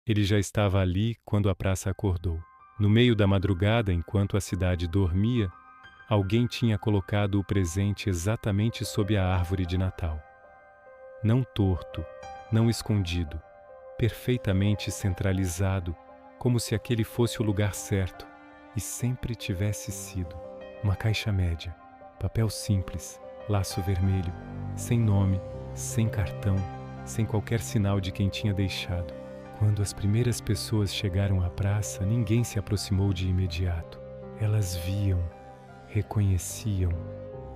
Ele já estava ali quando a praça acordou. No meio da madrugada, enquanto a cidade dormia, alguém tinha colocado o presente exatamente sob a árvore de Natal. Não torto, não escondido, perfeitamente centralizado, como se aquele fosse o lugar certo, e sempre tivesse sido. Uma caixa média, papel simples, laço vermelho, sem nome, sem cartão, sem qualquer sinal de quem tinha deixado. Quando as primeiras pessoas chegaram à praça, ninguém se aproximou de imediato. Elas viam, reconheciam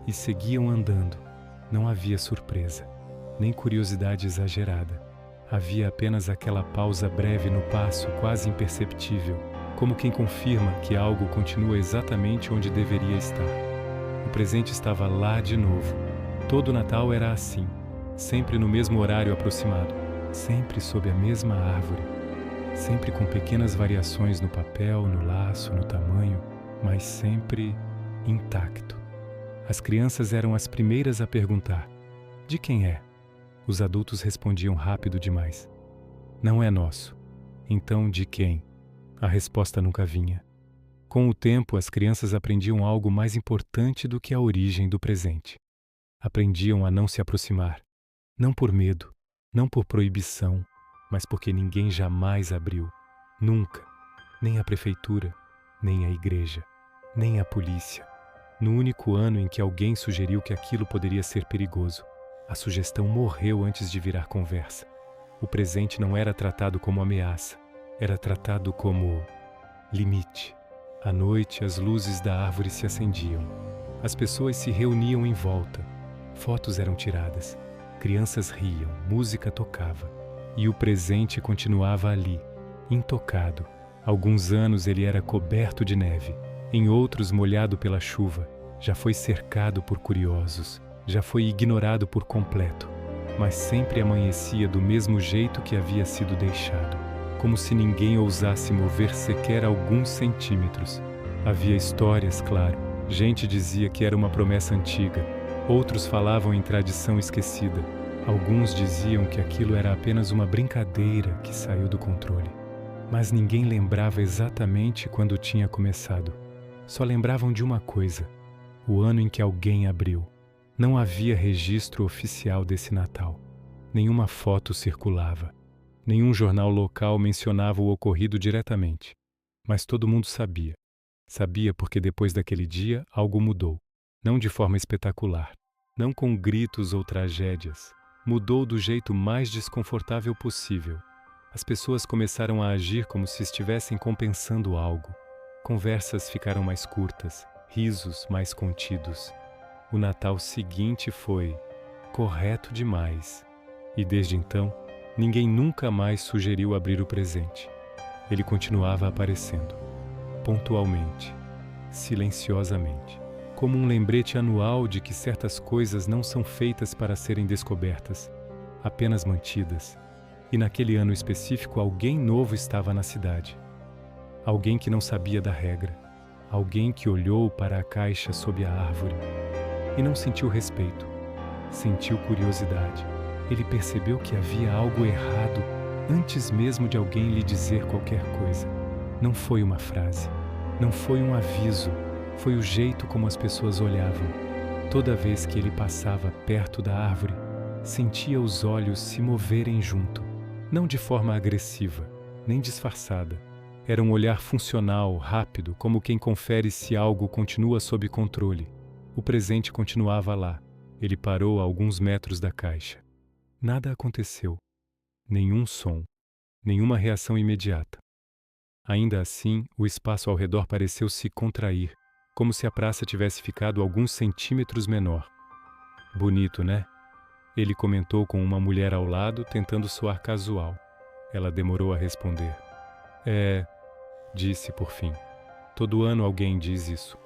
e seguiam andando. Não havia surpresa, nem curiosidade exagerada. Havia apenas aquela pausa breve no passo, quase imperceptível, como quem confirma que algo continua exatamente onde deveria estar. O presente estava lá de novo. Todo Natal era assim, sempre no mesmo horário aproximado, sempre sob a mesma árvore, sempre com pequenas variações no papel, no laço, no tamanho, mas sempre intacto. As crianças eram as primeiras a perguntar: de quem é? Os adultos respondiam rápido demais: não é nosso. Então, de quem? A resposta nunca vinha. Com o tempo, as crianças aprendiam algo mais importante do que a origem do presente. Aprendiam a não se aproximar, não por medo, não por proibição, mas porque ninguém jamais abriu. Nunca. Nem a prefeitura, nem a igreja, nem a polícia. No único ano em que alguém sugeriu que aquilo poderia ser perigoso, a sugestão morreu antes de virar conversa. O presente não era tratado como ameaça, era tratado como limite. À noite, as luzes da árvore se acendiam. As pessoas se reuniam em volta. Fotos eram tiradas. Crianças riam, música tocava. E o presente continuava ali, intocado. Alguns anos ele era coberto de neve, em outros molhado pela chuva. Já foi cercado por curiosos, já foi ignorado por completo, mas sempre amanhecia do mesmo jeito que havia sido deixado, como se ninguém ousasse mover sequer alguns centímetros. Havia histórias, claro. Gente dizia que era uma promessa antiga, outros falavam em tradição esquecida. Alguns diziam que aquilo era apenas uma brincadeira que saiu do controle. Mas ninguém lembrava exatamente quando tinha começado. Só lembravam de uma coisa: o ano em que alguém abriu. Não havia registro oficial desse Natal. Nenhuma foto circulava. Nenhum jornal local mencionava o ocorrido diretamente. Mas todo mundo sabia. Sabia porque depois daquele dia algo mudou. Não de forma espetacular. Não com gritos ou tragédias. Mudou do jeito mais desconfortável possível. As pessoas começaram a agir como se estivessem compensando algo. Conversas ficaram mais curtas, risos mais contidos. O Natal seguinte foi correto demais. E desde então, ninguém nunca mais sugeriu abrir o presente. Ele continuava aparecendo, pontualmente, silenciosamente, como um lembrete anual de que certas coisas não são feitas para serem descobertas, apenas mantidas. E naquele ano específico alguém novo estava na cidade. Alguém que não sabia da regra. Alguém que olhou para a caixa sob a árvore e não sentiu respeito. Sentiu curiosidade. Ele percebeu que havia algo errado antes mesmo de alguém lhe dizer qualquer coisa. Não foi uma frase. Não foi um aviso. Foi o jeito como as pessoas olhavam. Toda vez que ele passava perto da árvore, sentia os olhos se moverem junto. Não de forma agressiva, nem disfarçada. Era um olhar funcional, rápido, como quem confere se algo continua sob controle. O presente continuava lá. Ele parou a alguns metros da caixa. Nada aconteceu. Nenhum som. Nenhuma reação imediata. Ainda assim, o espaço ao redor pareceu se contrair, como se a praça tivesse ficado alguns centímetros menor. Bonito, né? Ele comentou com uma mulher ao lado, tentando soar casual. Ela demorou a responder. Disse por fim. Todo ano alguém diz isso.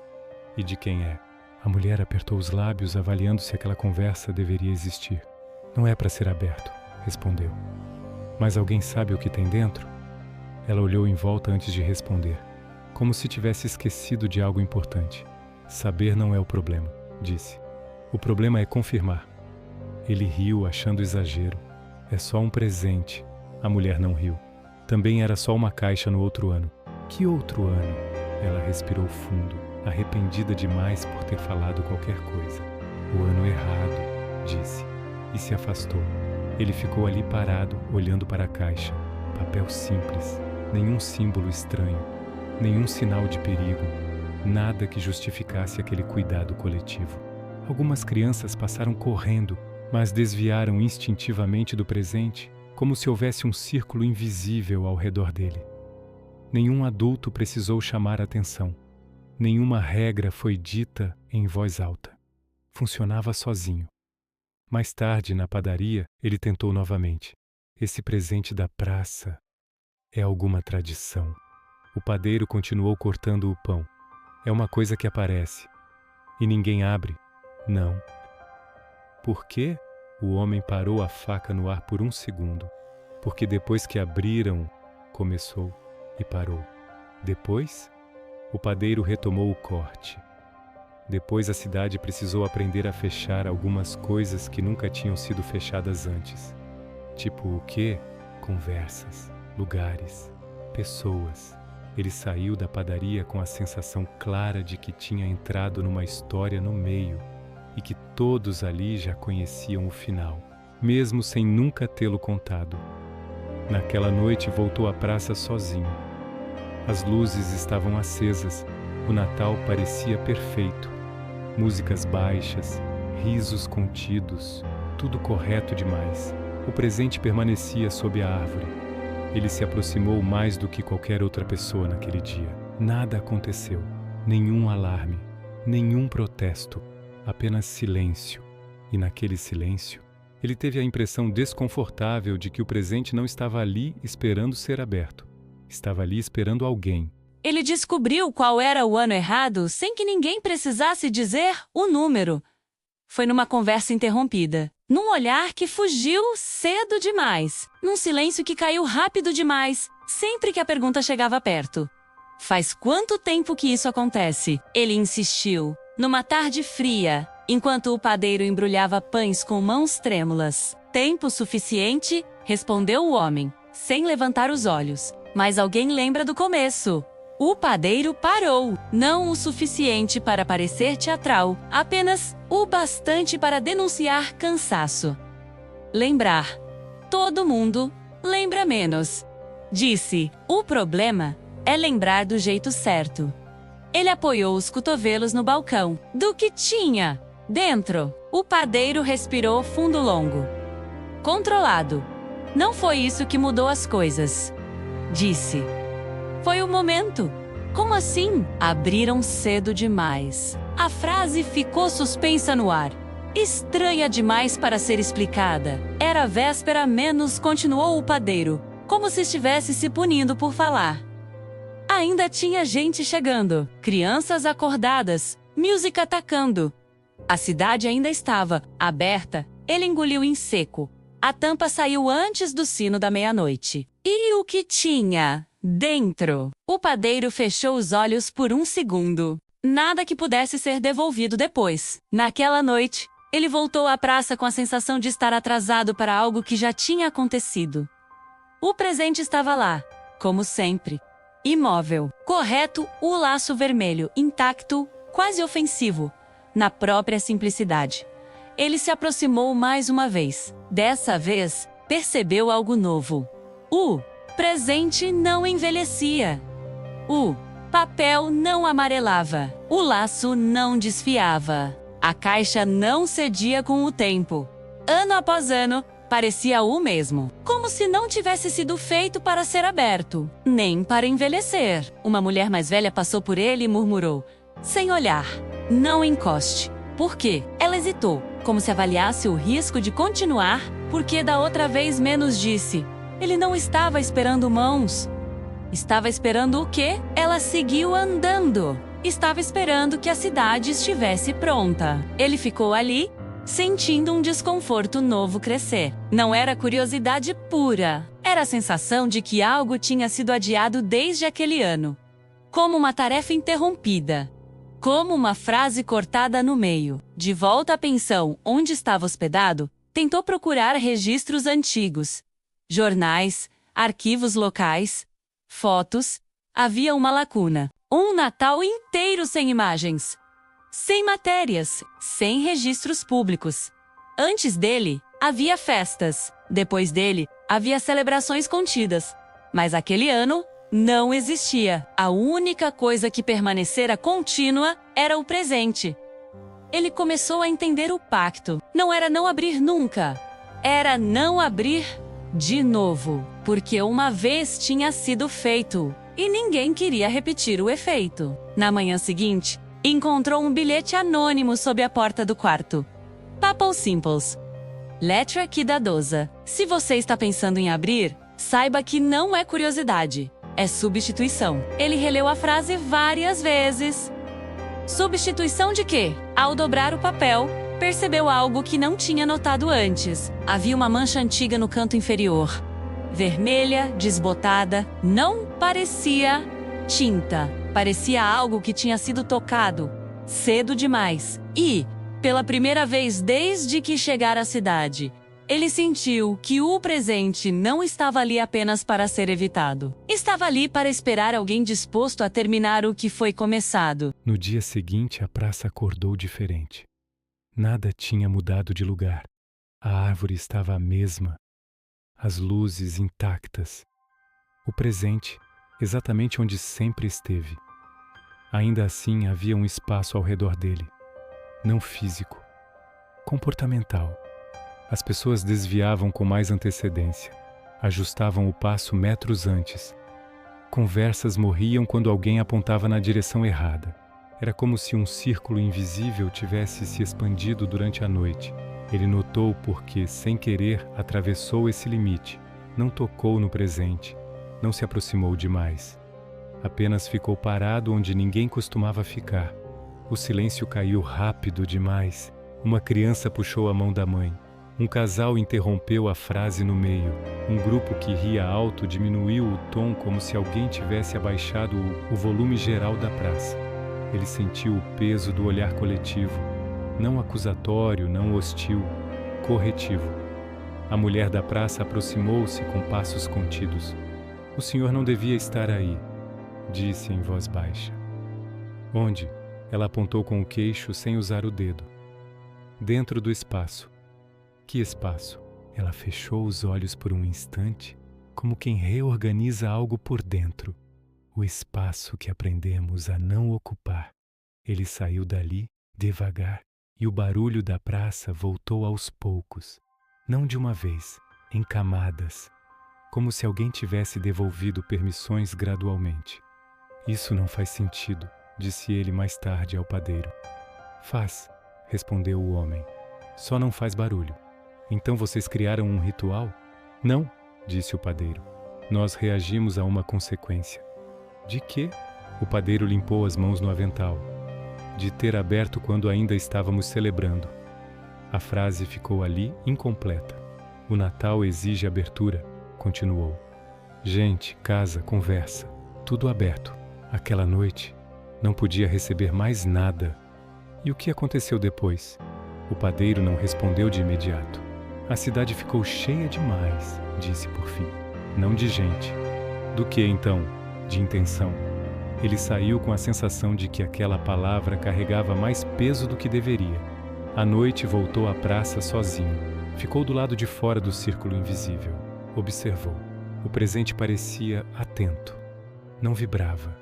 E de quem é? A mulher apertou os lábios, avaliando se aquela conversa deveria existir. Não é para ser aberto, respondeu. Mas alguém sabe o que tem dentro? Ela olhou em volta antes de responder, como se tivesse esquecido de algo importante. Saber não é o problema, disse. O problema é confirmar. Ele riu, achando exagero. É só um presente. A mulher não riu. Também era só uma caixa no outro ano. Que outro ano? Ela respirou fundo, arrependida demais por ter falado qualquer coisa. O ano errado, disse, e se afastou. Ele ficou ali parado, olhando para a caixa. Papel simples, nenhum símbolo estranho, nenhum sinal de perigo, nada que justificasse aquele cuidado coletivo. Algumas crianças passaram correndo, mas desviaram instintivamente do presente, como se houvesse um círculo invisível ao redor dele. Nenhum adulto precisou chamar a atenção. Nenhuma regra foi dita em voz alta. Funcionava sozinho. Mais tarde, na padaria, ele tentou novamente. Esse presente da praça é alguma tradição. O padeiro continuou cortando o pão. É uma coisa que aparece. E ninguém abre? Não. Por quê? O homem parou a faca no ar por um segundo. Porque depois que abriram, começou e parou. Depois, o padeiro retomou o corte. Depois a cidade precisou aprender a fechar algumas coisas que nunca tinham sido fechadas antes. Tipo o quê? Conversas, lugares, pessoas. Ele saiu da padaria com a sensação clara de que tinha entrado numa história no meio e que todos ali já conheciam o final, mesmo sem nunca tê-lo contado. Naquela noite voltou à praça sozinho. As luzes estavam acesas, o Natal parecia perfeito. Músicas baixas, risos contidos, tudo correto demais. O presente permanecia sob a árvore. Ele se aproximou mais do que qualquer outra pessoa naquele dia. Nada aconteceu, nenhum alarme, nenhum protesto, apenas silêncio. E naquele silêncio, ele teve a impressão desconfortável de que o presente não estava ali esperando ser aberto. Estava ali esperando alguém. Ele descobriu qual era o ano errado sem que ninguém precisasse dizer o número. Foi numa conversa interrompida, num olhar que fugiu cedo demais, num silêncio que caiu rápido demais, sempre que a pergunta chegava perto. Faz quanto tempo que isso acontece? Ele insistiu, numa tarde fria, enquanto o padeiro embrulhava pães com mãos trêmulas. Tempo suficiente, respondeu o homem, sem levantar os olhos. Mas alguém lembra do começo. O padeiro parou, não o suficiente para parecer teatral, apenas o bastante para denunciar cansaço. Lembrar. Todo mundo lembra menos. Disse, o problema é lembrar do jeito certo. Ele apoiou os cotovelos no balcão. Do que tinha dentro. O padeiro respirou fundo longo. Controlado. Não foi isso que mudou as coisas. Disse. Foi o momento. Como assim? Abriram cedo demais. A frase ficou suspensa no ar. Estranha demais para ser explicada. Era véspera menos, continuou o padeiro, como se estivesse se punindo por falar. Ainda tinha gente chegando, crianças acordadas, música tacando. A cidade ainda estava aberta. Ele engoliu em seco. A tampa saiu antes do sino da meia-noite. E o que tinha dentro? O padeiro fechou os olhos por um segundo. Nada que pudesse ser devolvido depois. Naquela noite, ele voltou à praça com a sensação de estar atrasado para algo que já tinha acontecido. O presente estava lá, como sempre. Imóvel, correto, o laço vermelho, intacto, quase ofensivo, na própria simplicidade. Ele se aproximou mais uma vez. Dessa vez, percebeu algo novo. O presente não envelhecia. O papel não amarelava. O laço não desfiava. A caixa não cedia com o tempo. Ano após ano, parecia o mesmo. Como se não tivesse sido feito para ser aberto, nem para envelhecer. Uma mulher mais velha passou por ele e murmurou, sem olhar, não encoste. Por quê? Ela hesitou, como se avaliasse o risco de continuar, porque da outra vez menos disse. Ele não estava esperando mãos. Estava esperando o quê? Ela seguiu andando. Estava esperando que a cidade estivesse pronta. Ele ficou ali, sentindo um desconforto novo crescer. Não era curiosidade pura. Era a sensação de que algo tinha sido adiado desde aquele ano. Como uma tarefa interrompida. Como uma frase cortada no meio. De volta à pensão, onde estava hospedado, tentou procurar registros antigos. Jornais, arquivos locais, fotos, havia uma lacuna. Um Natal inteiro sem imagens, sem matérias, sem registros públicos. Antes dele, havia festas. Depois dele, havia celebrações contidas. Mas aquele ano não existia. A única coisa que permanecera contínua era o presente. Ele começou a entender o pacto. Não era não abrir nunca. Era não abrir de novo. Porque uma vez tinha sido feito. E ninguém queria repetir o efeito. Na manhã seguinte, encontrou um bilhete anônimo sob a porta do quarto. Papal Simples. Letra cuidadosa. Se você está pensando em abrir, saiba que não é curiosidade. É substituição. Ele releu a frase várias vezes. Substituição de quê? Ao dobrar o papel, percebeu algo que não tinha notado antes. Havia uma mancha antiga no canto inferior. Vermelha, desbotada, não parecia tinta. Parecia algo que tinha sido tocado cedo demais. E, pela primeira vez desde que chegara à cidade, ele sentiu que o presente não estava ali apenas para ser evitado. Estava ali para esperar alguém disposto a terminar o que foi começado. No dia seguinte, a praça acordou diferente. Nada tinha mudado de lugar. A árvore estava a mesma. As luzes intactas. O presente, exatamente onde sempre esteve. Ainda assim, havia um espaço ao redor dele. Não físico, comportamental. As pessoas desviavam com mais antecedência. Ajustavam o passo metros antes. Conversas morriam quando alguém apontava na direção errada. Era como se um círculo invisível tivesse se expandido durante a noite. Ele notou porque, sem querer, atravessou esse limite. Não tocou no presente. Não se aproximou demais. Apenas ficou parado onde ninguém costumava ficar. O silêncio caiu rápido demais. Uma criança puxou a mão da mãe. Um casal interrompeu a frase no meio. Um grupo que ria alto diminuiu o tom como se alguém tivesse abaixado o volume geral da praça. Ele sentiu o peso do olhar coletivo. Não acusatório, não hostil, corretivo. A mulher da praça aproximou-se com passos contidos. "O senhor não devia estar aí", disse em voz baixa. "Onde?" Ela apontou com o queixo sem usar o dedo. "Dentro do espaço." "Que espaço?" Ela fechou os olhos por um instante, como quem reorganiza algo por dentro. O espaço que aprendemos a não ocupar. Ele saiu dali, devagar, e o barulho da praça voltou aos poucos. Não de uma vez, em camadas, como se alguém tivesse devolvido permissões gradualmente. "Isso não faz sentido", disse ele mais tarde ao padeiro. "Faz", respondeu o homem. "Só não faz barulho." "Então vocês criaram um ritual?" "Não", disse o padeiro. "Nós reagimos a uma consequência." "De quê?" O padeiro limpou as mãos no avental. "De ter aberto quando ainda estávamos celebrando." A frase ficou ali incompleta. "O Natal exige abertura", continuou. "Gente, casa, conversa, tudo aberto. Aquela noite, não podia receber mais nada." "E o que aconteceu depois?" O padeiro não respondeu de imediato. "A cidade ficou cheia demais", disse por fim. "Não de gente." "Do que então?" "De intenção." Ele saiu com a sensação de que aquela palavra carregava mais peso do que deveria. À noite voltou à praça sozinho. Ficou do lado de fora do círculo invisível. Observou. O presente parecia atento. Não vibrava.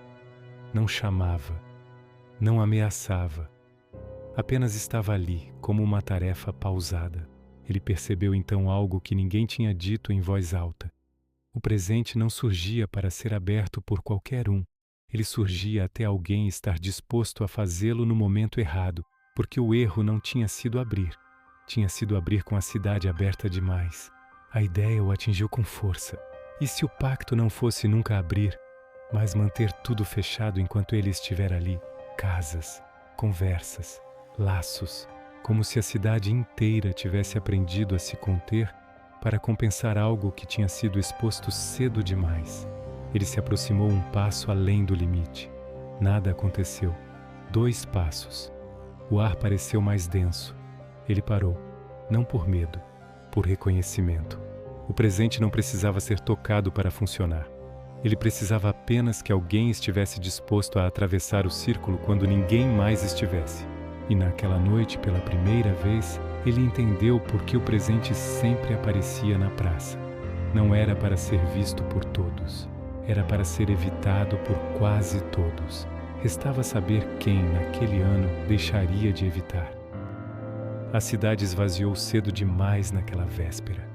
Não chamava. Não ameaçava. Apenas estava ali, como uma tarefa pausada. Ele percebeu então algo que ninguém tinha dito em voz alta. O presente não surgia para ser aberto por qualquer um. Ele surgia até alguém estar disposto a fazê-lo no momento errado, porque o erro não tinha sido abrir. Tinha sido abrir com a cidade aberta demais. A ideia o atingiu com força. E se o pacto não fosse nunca abrir, mas manter tudo fechado enquanto ele estiver ali? Casas, conversas, laços, como se a cidade inteira tivesse aprendido a se conter para compensar algo que tinha sido exposto cedo demais. Ele se aproximou um passo além do limite. Nada aconteceu. 2 passos. O ar pareceu mais denso. Ele parou, não por medo, por reconhecimento. O presente não precisava ser tocado para funcionar. Ele precisava apenas que alguém estivesse disposto a atravessar o círculo quando ninguém mais estivesse. E naquela noite, pela primeira vez, ele entendeu por que o presente sempre aparecia na praça. Não era para ser visto por todos. Era para ser evitado por quase todos. Restava saber quem, naquele ano, deixaria de evitar. A cidade esvaziou cedo demais naquela véspera.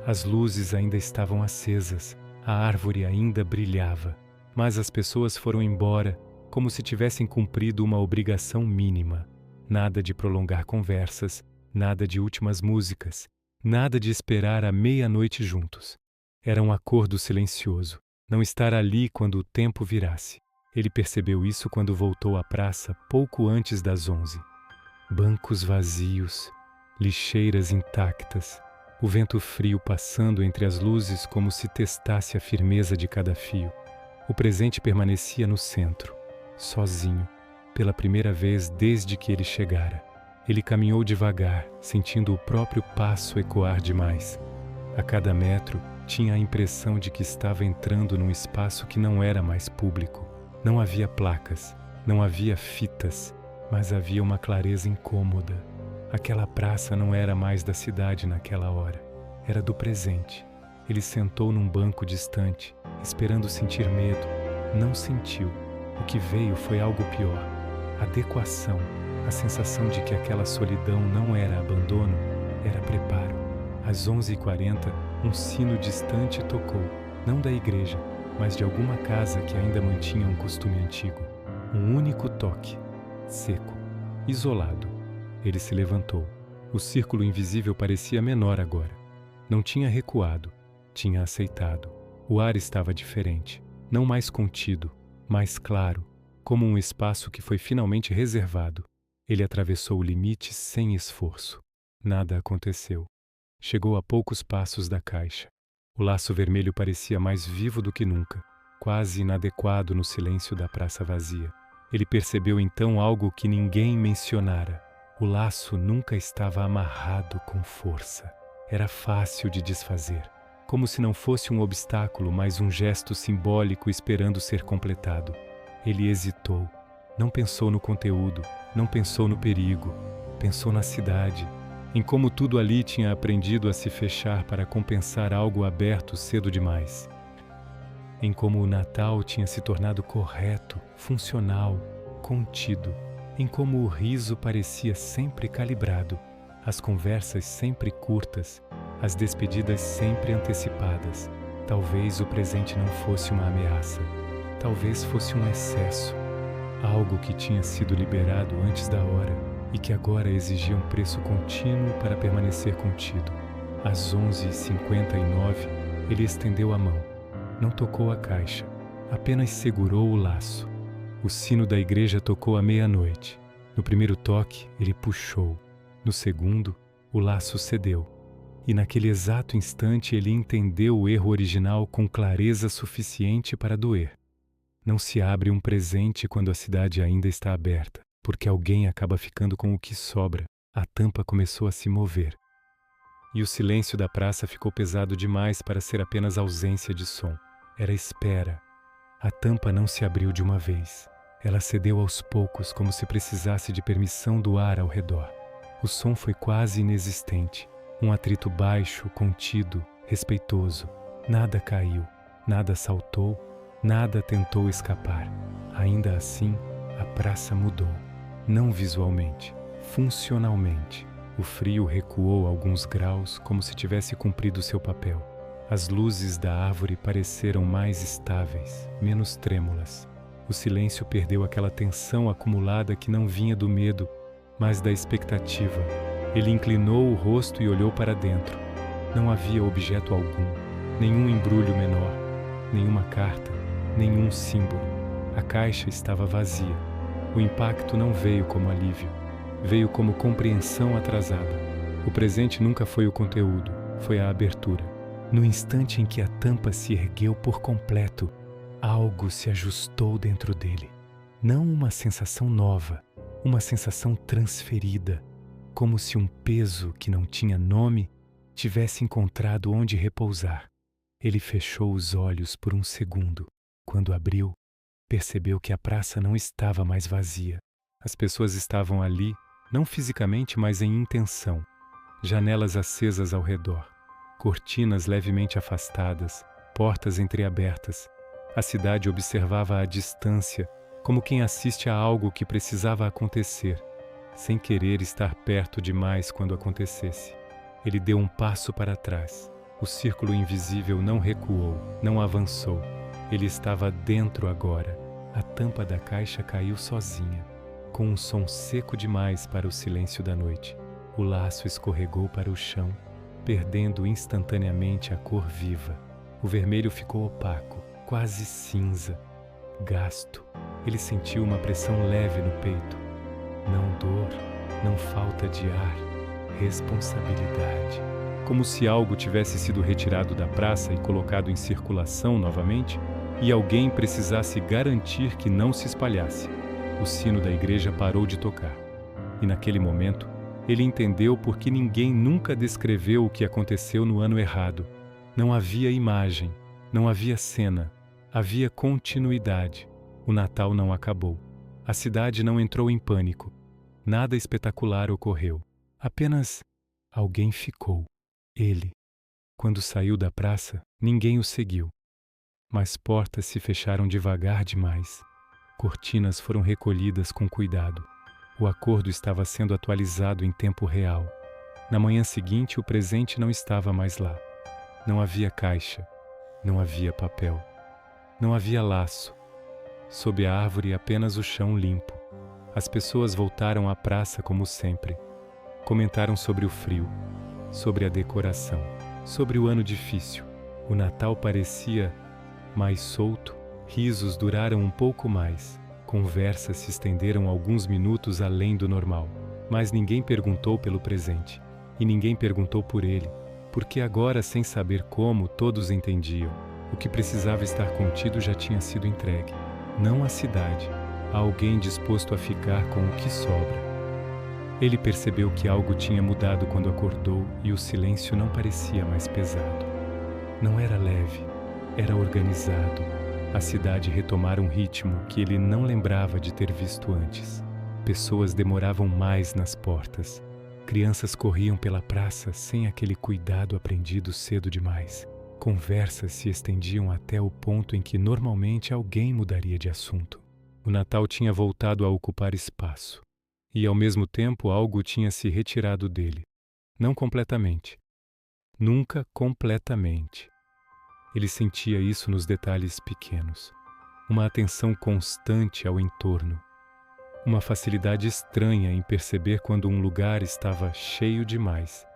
As luzes ainda estavam acesas, a árvore ainda brilhava, mas as pessoas foram embora como se tivessem cumprido uma obrigação mínima. Nada de prolongar conversas, nada de últimas músicas, nada de esperar a meia-noite juntos. Era um acordo silencioso, não estar ali quando o tempo virasse. Ele percebeu isso quando voltou à praça pouco antes das 11. Bancos vazios, lixeiras intactas, o vento frio passando entre as luzes como se testasse a firmeza de cada fio. O presente permanecia no centro, sozinho, pela primeira vez desde que ele chegara. Ele caminhou devagar, sentindo o próprio passo ecoar demais. A cada metro, tinha a impressão de que estava entrando num espaço que não era mais público. Não havia placas, não havia fitas, mas havia uma clareza incômoda. Aquela praça não era mais da cidade naquela hora, era do presente. Ele sentou num banco distante, esperando sentir medo. Não sentiu. O que veio foi algo pior. Adequação, a sensação de que aquela solidão não era abandono, era preparo. Às 11h40, um sino distante tocou, não da igreja, mas de alguma casa que ainda mantinha um costume antigo. Um único toque, seco, isolado. Ele se levantou. O círculo invisível parecia menor agora. Não tinha recuado, tinha aceitado. O ar estava diferente, não mais contido, mais claro, como um espaço que foi finalmente reservado. Ele atravessou o limite sem esforço. Nada aconteceu. Chegou a poucos passos da caixa. O laço vermelho parecia mais vivo do que nunca, quase inadequado no silêncio da praça vazia. Ele percebeu então algo que ninguém mencionara. O laço nunca estava amarrado com força. Era fácil de desfazer, como se não fosse um obstáculo, mas um gesto simbólico esperando ser completado. Ele hesitou. Não pensou no conteúdo, não pensou no perigo. Pensou na cidade, em como tudo ali tinha aprendido a se fechar para compensar algo aberto cedo demais. Em como o Natal tinha se tornado correto, funcional, contido. Em como o riso parecia sempre calibrado, as conversas sempre curtas, as despedidas sempre antecipadas. Talvez o presente não fosse uma ameaça, talvez fosse um excesso, algo que tinha sido liberado antes da hora e que agora exigia um preço contínuo para permanecer contido. Às 11h59, ele estendeu a mão. Não tocou a caixa, apenas segurou o laço. O sino da igreja tocou à meia-noite. No primeiro toque, ele puxou. No segundo, o laço cedeu. E naquele exato instante ele entendeu o erro original com clareza suficiente para doer. Não se abre um presente quando a cidade ainda está aberta, porque alguém acaba ficando com o que sobra. A tampa começou a se mover. E o silêncio da praça ficou pesado demais para ser apenas ausência de som. Era espera. A tampa não se abriu de uma vez. Ela cedeu aos poucos, como se precisasse de permissão do ar ao redor. O som foi quase inexistente. Um atrito baixo, contido, respeitoso. Nada caiu, nada saltou, nada tentou escapar. Ainda assim, a praça mudou. Não visualmente, funcionalmente. O frio recuou alguns graus, como se tivesse cumprido seu papel. As luzes da árvore pareceram mais estáveis, menos trêmulas. O silêncio perdeu aquela tensão acumulada que não vinha do medo, mas da expectativa. Ele inclinou o rosto e olhou para dentro. Não havia objeto algum, nenhum embrulho menor, nenhuma carta, nenhum símbolo. A caixa estava vazia. O impacto não veio como alívio, veio como compreensão atrasada. O presente nunca foi o conteúdo, foi a abertura. No instante em que a tampa se ergueu por completo, algo se ajustou dentro dele. Não uma sensação nova, uma sensação transferida, como se um peso que não tinha nome tivesse encontrado onde repousar. Ele fechou os olhos por um segundo. Quando abriu, percebeu que a praça não estava mais vazia. As pessoas estavam ali, não fisicamente, mas em intenção. Janelas acesas ao redor, cortinas levemente afastadas, portas entreabertas. A cidade observava à distância, como quem assiste a algo que precisava acontecer, sem querer estar perto demais quando acontecesse. Ele deu um passo para trás. O círculo invisível não recuou, não avançou. Ele estava dentro agora. A tampa da caixa caiu sozinha, com um som seco demais para o silêncio da noite. O laço escorregou para o chão, perdendo instantaneamente a cor viva. O vermelho ficou opaco, quase cinza, gasto. Ele sentiu uma pressão leve no peito. Não dor, não falta de ar, responsabilidade. Como se algo tivesse sido retirado da praça e colocado em circulação novamente, e alguém precisasse garantir que não se espalhasse. O sino da igreja parou de tocar. E naquele momento, ele entendeu por que ninguém nunca descreveu o que aconteceu no ano errado. Não havia imagem, não havia cena, havia continuidade. O Natal não acabou. A cidade não entrou em pânico. Nada espetacular ocorreu. Apenas alguém ficou. Ele. Quando saiu da praça, ninguém o seguiu. Mas portas se fecharam devagar demais. Cortinas foram recolhidas com cuidado. O acordo estava sendo atualizado em tempo real. Na manhã seguinte, o presente não estava mais lá. Não havia caixa, não havia papel, não havia laço. Sob a árvore, apenas o chão limpo. As pessoas voltaram à praça como sempre. Comentaram sobre o frio, sobre a decoração, sobre o ano difícil. O Natal parecia mais solto, risos duraram um pouco mais, conversas se estenderam alguns minutos além do normal, mas ninguém perguntou pelo presente, e ninguém perguntou por ele, porque agora, sem saber como, todos entendiam. O que precisava estar contido já tinha sido entregue. Não à cidade, a alguém disposto a ficar com o que sobra. Ele percebeu que algo tinha mudado quando acordou e o silêncio não parecia mais pesado. Não era leve, era organizado. A cidade retomara um ritmo que ele não lembrava de ter visto antes. Pessoas demoravam mais nas portas. Crianças corriam pela praça sem aquele cuidado aprendido cedo demais. Conversas se estendiam até o ponto em que normalmente alguém mudaria de assunto. O Natal tinha voltado a ocupar espaço. E ao mesmo tempo algo tinha se retirado dele. Não completamente. Nunca completamente. Ele sentia isso nos detalhes pequenos. Uma atenção constante ao entorno. Uma facilidade estranha em perceber quando um lugar estava cheio demais.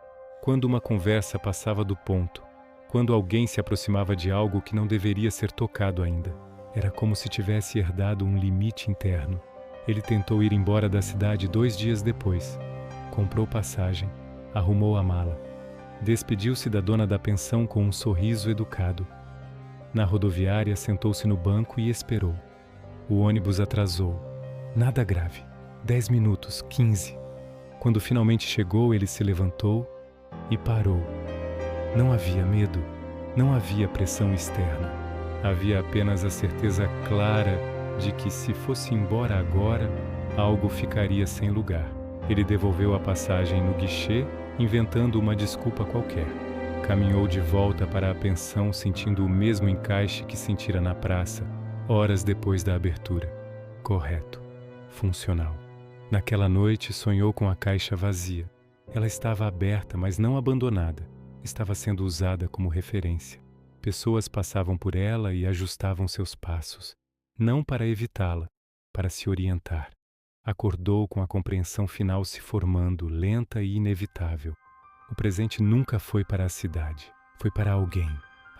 Quando uma conversa passava do ponto. Quando alguém se aproximava de algo que não deveria ser tocado ainda. Era como se tivesse herdado um limite interno. Ele tentou ir embora da cidade 2 dias depois. Comprou passagem, arrumou a mala. Despediu-se da dona da pensão com um sorriso educado. Na rodoviária, sentou-se no banco e esperou. O ônibus atrasou. Nada grave. 10 minutos, 15. Quando finalmente chegou, ele se levantou e parou. Não havia medo, não havia pressão externa. Havia apenas a certeza clara de que, se fosse embora agora, algo ficaria sem lugar. Ele devolveu a passagem no guichê, inventando uma desculpa qualquer. Caminhou de volta para a pensão, sentindo o mesmo encaixe que sentira na praça, horas depois da abertura. Correto. Funcional. Naquela noite, sonhou com a caixa vazia. Ela estava aberta, mas não abandonada. Estava sendo usada como referência. Pessoas passavam por ela e ajustavam seus passos. Não para evitá-la, para se orientar. Acordou com a compreensão final se formando, lenta e inevitável. O presente nunca foi para a cidade, foi para alguém.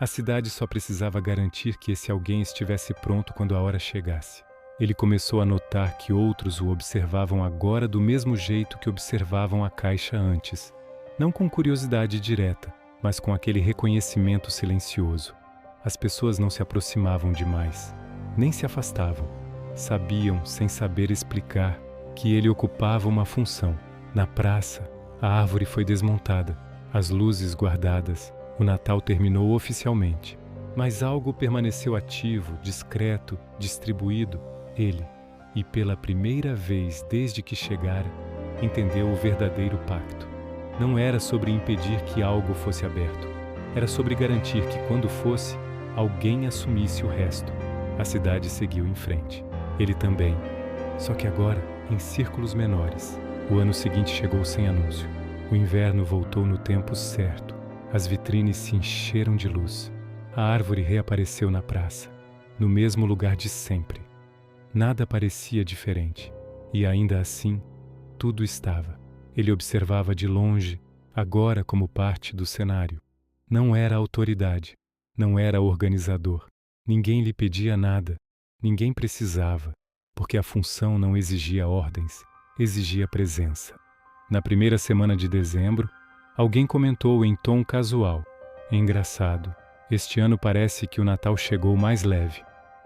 A cidade só precisava garantir que esse alguém estivesse pronto quando a hora chegasse. Ele começou a notar que outros o observavam agora do mesmo jeito que observavam a caixa antes. Não com curiosidade direta, mas com aquele reconhecimento silencioso. As pessoas não se aproximavam demais, nem se afastavam. Sabiam, sem saber explicar, que ele ocupava uma função. Na praça, a árvore foi desmontada. As luzes guardadas, o Natal terminou oficialmente. Mas algo permaneceu ativo, discreto, distribuído. Ele, e pela primeira vez desde que chegara, entendeu o verdadeiro pacto. Não era sobre impedir que algo fosse aberto. Era sobre garantir que, quando fosse, alguém assumisse o resto. A cidade seguiu em frente. Ele também. Só que agora, em círculos menores. O ano seguinte chegou sem anúncio. O inverno voltou no tempo certo. As vitrines se encheram de luz. A árvore reapareceu na praça, no mesmo lugar de sempre. Nada parecia diferente. E ainda assim, tudo estava. Ele observava de longe, agora como parte do cenário. Não era autoridade, não era organizador. Ninguém lhe pedia nada, ninguém precisava, porque a função não exigia ordens, exigia presença. Na primeira semana de dezembro, alguém comentou em tom casual: "É engraçado, este ano parece que o Natal chegou mais leve."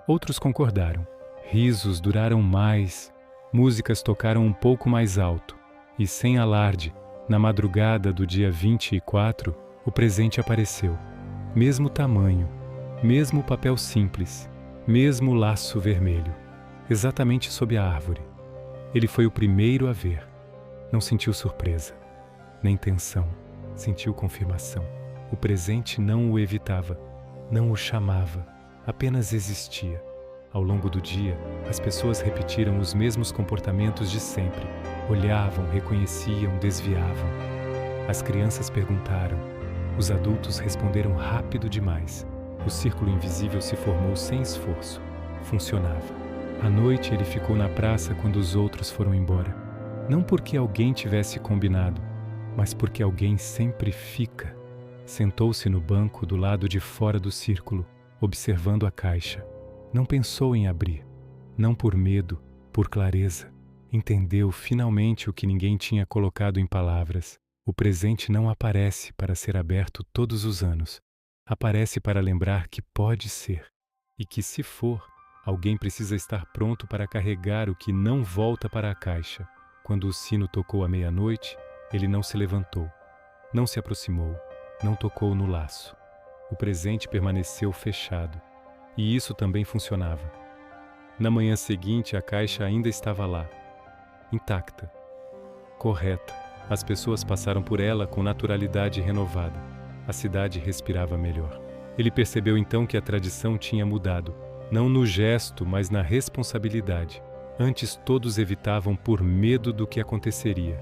Outros concordaram. Risos duraram mais, músicas tocaram um pouco mais alto, e sem alarde, na madrugada do dia 24, o presente apareceu. Mesmo tamanho, mesmo papel simples, mesmo laço vermelho, exatamente sob a árvore. Ele foi o primeiro a ver. Não sentiu surpresa, nem tensão, sentiu confirmação. O presente não o evitava, não o chamava, apenas existia. Ao longo do dia, as pessoas repetiram os mesmos comportamentos de sempre. Olhavam, reconheciam, desviavam. As crianças perguntaram. Os adultos responderam rápido demais. O círculo invisível se formou sem esforço. Funcionava. À noite ele ficou na praça quando os outros foram embora. Não porque alguém tivesse combinado, mas porque alguém sempre fica. Sentou-se no banco do lado de fora do círculo, observando a caixa. Não pensou em abrir. Não por medo, por clareza. Entendeu finalmente o que ninguém tinha colocado em palavras. O presente não aparece para ser aberto todos os anos. Aparece para lembrar que pode ser. E que, se for, alguém precisa estar pronto para carregar o que não volta para a caixa. Quando o sino tocou à meia-noite, ele não se levantou, não se aproximou, não tocou no laço. O presente permaneceu fechado. E isso também funcionava. Na manhã seguinte, a caixa ainda estava lá, intacta, correta. As pessoas passaram por ela com naturalidade renovada. A cidade respirava melhor. Ele percebeu então que a tradição tinha mudado, não no gesto, mas na responsabilidade. Antes todos evitavam por medo do que aconteceria.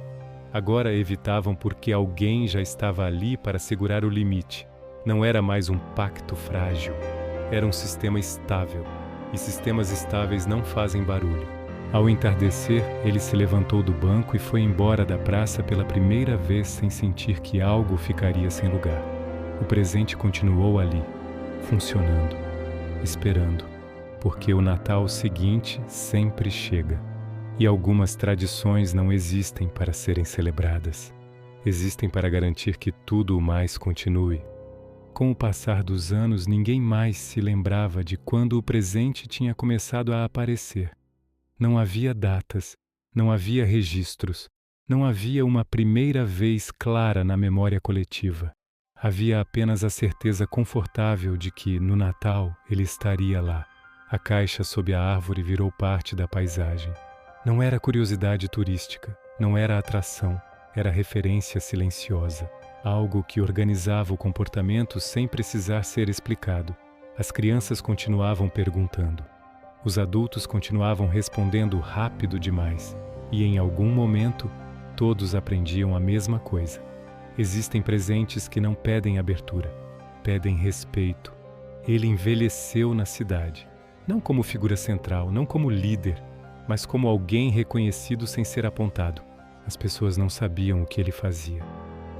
Agora evitavam porque alguém já estava ali para segurar o limite. Não era mais um pacto frágil. Era um sistema estável. E sistemas estáveis não fazem barulho. Ao entardecer, ele se levantou do banco e foi embora da praça pela primeira vez sem sentir que algo ficaria sem lugar. O presente continuou ali, funcionando, esperando, porque o Natal seguinte sempre chega. E algumas tradições não existem para serem celebradas. Existem para garantir que tudo o mais continue. Com o passar dos anos, ninguém mais se lembrava de quando o presente tinha começado a aparecer. Não havia datas, não havia registros, não havia uma primeira vez clara na memória coletiva. Havia apenas a certeza confortável de que, no Natal, ele estaria lá. A caixa sob a árvore virou parte da paisagem. Não era curiosidade turística, não era atração, era referência silenciosa. Algo que organizava o comportamento sem precisar ser explicado. As crianças continuavam perguntando. Os adultos continuavam respondendo rápido demais. E em algum momento, todos aprendiam a mesma coisa. Existem presentes que não pedem abertura, pedem respeito. Ele envelheceu na cidade. Não como figura central, não como líder, mas como alguém reconhecido sem ser apontado. As pessoas não sabiam o que ele fazia.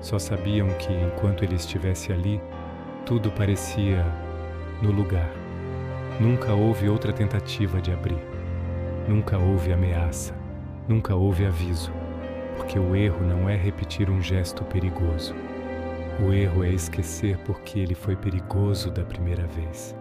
Só sabiam que, enquanto ele estivesse ali, tudo parecia no lugar. Nunca houve outra tentativa de abrir. Nunca houve ameaça. Nunca houve aviso. Porque o erro não é repetir um gesto perigoso. O erro é esquecer porque ele foi perigoso da primeira vez.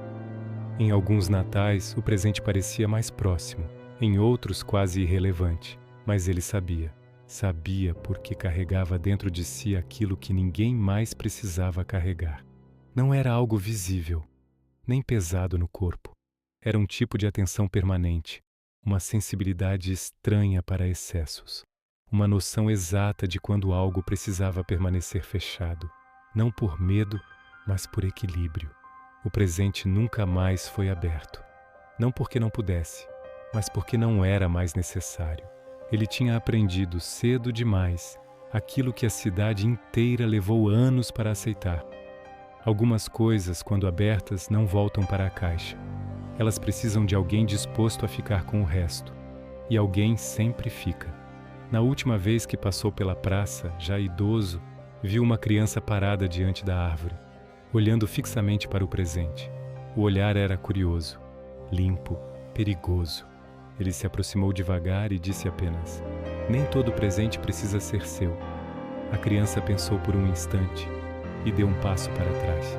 Em alguns natais, o presente parecia mais próximo. Em outros, quase irrelevante. Mas ele sabia. Sabia porque carregava dentro de si aquilo que ninguém mais precisava carregar. Não era algo visível, nem pesado no corpo. Era um tipo de atenção permanente, uma sensibilidade estranha para excessos, uma noção exata de quando algo precisava permanecer fechado, não por medo, mas por equilíbrio. O presente nunca mais foi aberto, não porque não pudesse, mas porque não era mais necessário. Ele tinha aprendido cedo demais aquilo que a cidade inteira levou anos para aceitar. Algumas coisas, quando abertas, não voltam para a caixa. Elas precisam de alguém disposto a ficar com o resto. E alguém sempre fica. Na última vez que passou pela praça, já idoso, viu uma criança parada diante da árvore, olhando fixamente para o presente. O olhar era curioso, limpo, perigoso. Ele se aproximou devagar e disse apenas: "Nem todo presente precisa ser seu." A criança pensou por um instante e deu um passo para trás.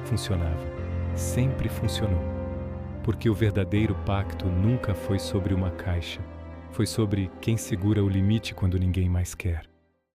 Funcionava. Sempre funcionou. Porque o verdadeiro pacto nunca foi sobre uma caixa. Foi sobre quem segura o limite quando ninguém mais quer.